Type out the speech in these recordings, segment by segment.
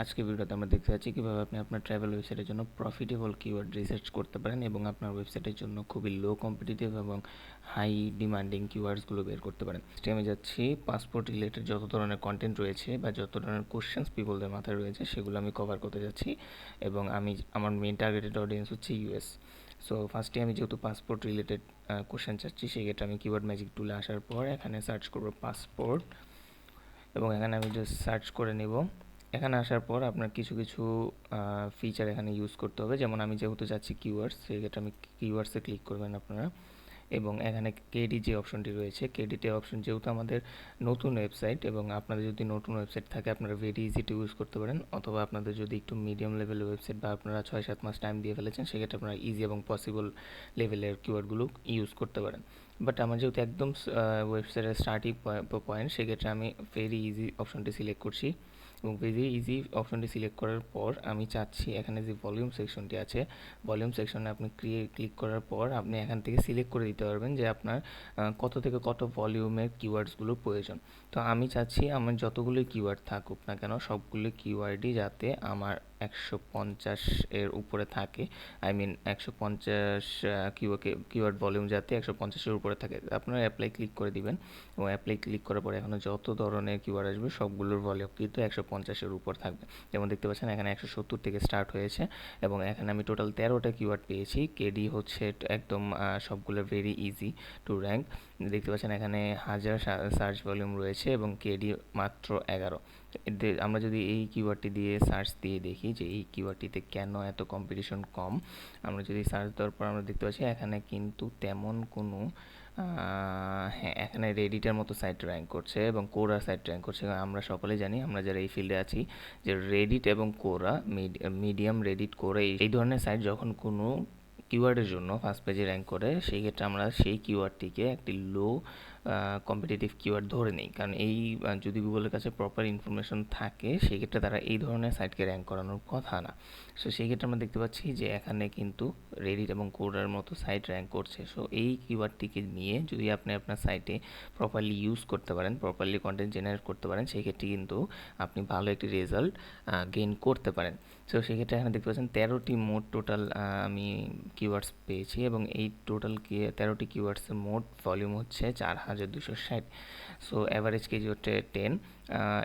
আজকে ভিডিওতে আমরা দেখতে যাচ্ছি কিভাবে আপনি আপনার ট্রাভেল ওয়েবসাইটের জন্য প্রফিটেবল কিওয়ার্ড রিসার্চ করতে পারেন এবং আপনার ওয়েবসাইটের জন্য খুবই লো কম্পিটিটিভ এবং হাই ডিমান্ডিং কিওয়ার্ডসগুলো বের করতে পারেন। আমি যাচ্ছি পাসপোর্ট রিলেটেড যত ধরনের কন্টেন্ট রয়েছে বা যত ধরনের কোশ্চেন্স পিপলদের মাথায় রয়েছে সেগুলো আমি কভার করতে যাচ্ছি এবং আমার মেন টার্গেটেড অডিয়েন্স হচ্ছে ইউএস। সো ফার্স্টে আমি যেহেতু পাসপোর্ট রিলেটেড কোশ্চেন চাচ্ছি সেক্ষেত্রে আমি কিওয়ার্ড ম্যাজিক টুলে আসার পর এখানে সার্চ করব পাসপোর্ট এবং এখানে আমি জাস্ট সার্চ করে নেব। এখানে আসার পর আপনার কিছু কিছু ফিচার এখানে ইউজ করতে হবে, যেমন আমি যেহেতু যাচ্ছি কিওয়ার্ডস, সেক্ষেত্রে আমি কিওয়ার্ডসে ক্লিক করবেন আপনারা এবং এখানে কেডি যে অপশনটি রয়েছে, কেডিতে অপশন যেহেতু আমাদের নতুন ওয়েবসাইট এবং আপনাদের যদি নতুন ওয়েবসাইট থাকে আপনারা ভেরি ইজি টু ইউজ করতে পারেন, অথবা আপনাদের যদি একটু মিডিয়াম লেভেলের ওয়েবসাইট বা আপনারা 6-7 মাস টাইম দিয়ে ফেলেছেন সেক্ষেত্রে আপনারা ইজি এবং পসিবল লেভেলের কিওয়ার্ডগুলো ইউজ করতে পারেন। বাট আমার যেহেতু একদম ওয়েবসাইটের স্টার্টিং পয়েন্ট, সেক্ষেত্রে আমি ভেরি ইজি অপশনটি সিলেক্ট করছি এবং ভেরি ইজি অপশনটি সিলেক্ট করার পর আমি চাচ্ছি এখানে যে ভলিউম সেকশনটি আছে, ভলিউম সেকশনে আপনি ক্লিক করার পর আপনি এখান থেকে সিলেক্ট করে দিতে পারবেন যে আপনার কত থেকে কত ভলিউমের কিওয়ার্ডসগুলোর প্রয়োজন। তো আমি চাচ্ছি আমার যতগুলো কিওয়ার্ড থাকুক না কেন সবগুলো কিওয়ার্ডই যাতে আমার 150 এর উপরে থাকে, আই মিন 150 কিওয়ার্ড ভলিউম যাতে 150-এর উপরে থাকে। আপনারা অ্যাপ্লাই ক্লিক করে দিবেন এবং অ্যাপ্লাই ক্লিক করার পরে এখানে যত ধরনের কিওয়ার্ড আসবে সবগুলোর ভলিউম কিন্তু 150-এর উপর থাকবে। যেমন দেখতে পাচ্ছেন এখানে 170 থেকে স্টার্ট হয়েছে এবং এখানে আমি টোটাল 13টা কিওয়ার্ড পেয়েছি। কেডি হচ্ছে একদম সবগুলো ভেরি ইজি টু র্যাঙ্ক। দেখতে পাচ্ছেন এখানে 1000 সার্চ ভলিউম রয়েছে এবং কেডি মাত্র 11। আমরা যদি এই কিওয়ার্ডটি দিয়ে সার্চ দিয়ে দেখি যে এই কিওয়ার্ডটিতে কেন এত কম্পিটিশন কম, আমরা যদি সার্চ দেওয়ার পর আমরা দেখতে পাচ্ছি এখানে কিন্তু তেমন কোনো হ্যাঁ, এখানে রেডিটের মতো সাইট র্যাঙ্ক করছে এবং কোরা সাইট র্যাঙ্ক করছে। আমরা সকলেই জানি, আমরা যারা এই ফিল্ডে আছি, যে রেডিট এবং কোরা, মিডিয়াম, রেডিট, কোরা এই ধরনের সাইট যখন কোনো কিওয়ার্ডের জন্য ফার্স্ট পেজে র্যাঙ্ক করে সেই ক্ষেত্রে আমরা সেই কিওয়ার্ডটিকে একটি লো কম্পিটিটিভ কিওয়ার্ড ধরে নিই, কারণ এই যদি গুগলের কাছে প্রপার ইনফরমেশন থাকে সেক্ষেত্রে তারা এই ধরনের সাইটকে র্যাঙ্ক করানোর কথা না। সো সেই ক্ষেত্রে আমরা দেখতে পাচ্ছি যে এখানে কিন্তু রেডিট এবং কোডার মতো সাইট র্যাঙ্ক করছে। সো এই কিওয়ার্ডটিকে নিয়ে যদি আপনি আপনার সাইটে প্রপারলি ইউজ করতে পারেন, প্রপারলি কন্টেন্ট জেনারেট করতে পারেন, সেই ক্ষেত্রে কিন্তু আপনি ভালো একটি রেজাল্ট গেইন করতে পারেন। সো সেক্ষেত্রে এখানে দেখতে পাচ্ছেন 13টি মোট টোটাল আমি কিওয়ার্ডস পেয়েছি এবং এই টোটাল 13টি কিওয়ার্ডসের মোট ভলিউম হচ্ছে 4260। সো অ্যাভারেজ কেজি হচ্ছে 10।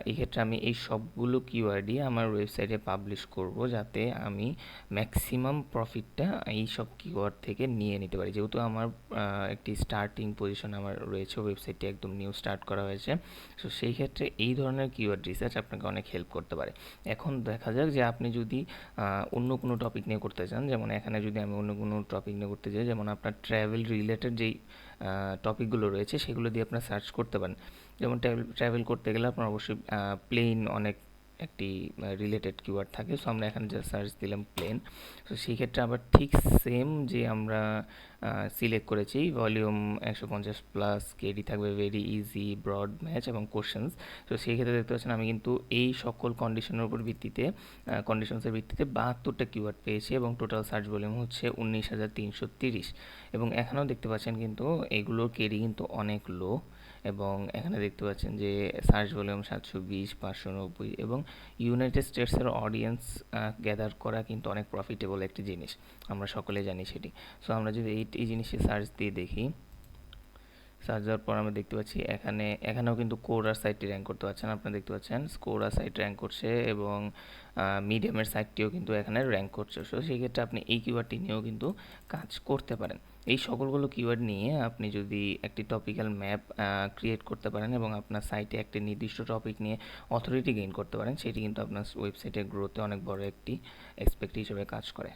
এই ক্ষেত্রে আমি এই সবগুলো কিওয়ার্ডই আমার ওয়েবসাইটে পাবলিশ করব যাতে আমি ম্যাক্সিমাম প্রফিটটা এই সব কিওয়ার্ড থেকে নিয়ে নিতে পারি, যেহেতু আমার একটি স্টার্টিং পজিশন আমার রয়েছে, ওয়েবসাইটটি একদম নিউ স্টার্ট করা হয়েছে। সো সেই ক্ষেত্রে এই ধরনের কিওয়ার্ড রিসার্চ আপনাকে অনেক হেল্প করতে পারে। এখন দেখা যাক যে আপনি যদি অন্য কোনো টপিক নিয়ে করতে চান, যেমন এখানে যদি আমি অন্য কোনো টপিক নিয়ে করতে চাই, যেমন আপনার ট্রাভেল রিলেটেড যেই টপিকগুলো রয়েছে সেগুলো দিয়ে আপনার সার্চ করতে পারেন। যেমন ট্রাভেল করতে গেলে আপনার অবশ্যই প্লেন অনেক একটি রিলেটেড কিওয়ার্ড থাকে। সো আমরা এখানে যা সার্চ দিলাম প্লেন। সো সেই ক্ষেত্রে আবার ঠিক সেম যে আমরা সিলেক্ট করেছি ভলিউম 150 প্লাস, কেডি থাকবে ভেরি ইজি, ব্রড, ম্যাচ এবং কোশ্চেন্স। তো সেই ক্ষেত্রে দেখতে পাচ্ছেন আমি কিন্তু এই সকল কন্ডিশনের উপর ভিত্তিতে কন্ডিশনসের ভিত্তিতে 72টা কিওয়ার্ড পেয়েছি এবং টোটাল সার্চ ভলিউম হচ্ছে 19,330। এবং এখানেও দেখতে পাচ্ছেন কিন্তু এগুলোর কেডি কিন্তু অনেক লো এবং এখানে দেখতে পাচ্ছেন যে সার্চ ভলিউম 720, 590 এবং ইউনাইটেড স্টেটসের অডিয়েন্স গ্যাদার করা কিন্তু অনেক প্রফিটেবল একটি জিনিস, আমরা সকলে জানি সেটি। সো আমরা যদি এই জিনিসে সার্চ দিয়ে দেখি, সার্চ দেওয়ার পর আমরা দেখতে পাচ্ছি এখানেও কিন্তু কোরার সাইটটি র্যাঙ্ক করতে পারছেন। আপনারা দেখতে পাচ্ছেন কোরা সাইট র্যাঙ্ক করছে এবং মিডিয়ামের সাইটটিও কিন্তু এখানে র্যাঙ্ক করছে। সো সেই ক্ষেত্রে আপনি এই কিওয়ার্ডটি নিয়েও কিন্তু কাজ করতে পারেন। এই সকলগুলো কিওয়ার্ড নিয়ে আপনি যদি একটি টপিক্যাল ম্যাপ ক্রিয়েট করতে পারেন এবং আপনার সাইটে একটি নির্দিষ্ট টপিক নিয়ে অথরিটি গেইন করতে পারেন, সেটি কিন্তু আপনার ওয়েবসাইটের গ্রোথে অনেক বড় একটি এক্সপেক্ট হিসেবে কাজ করে।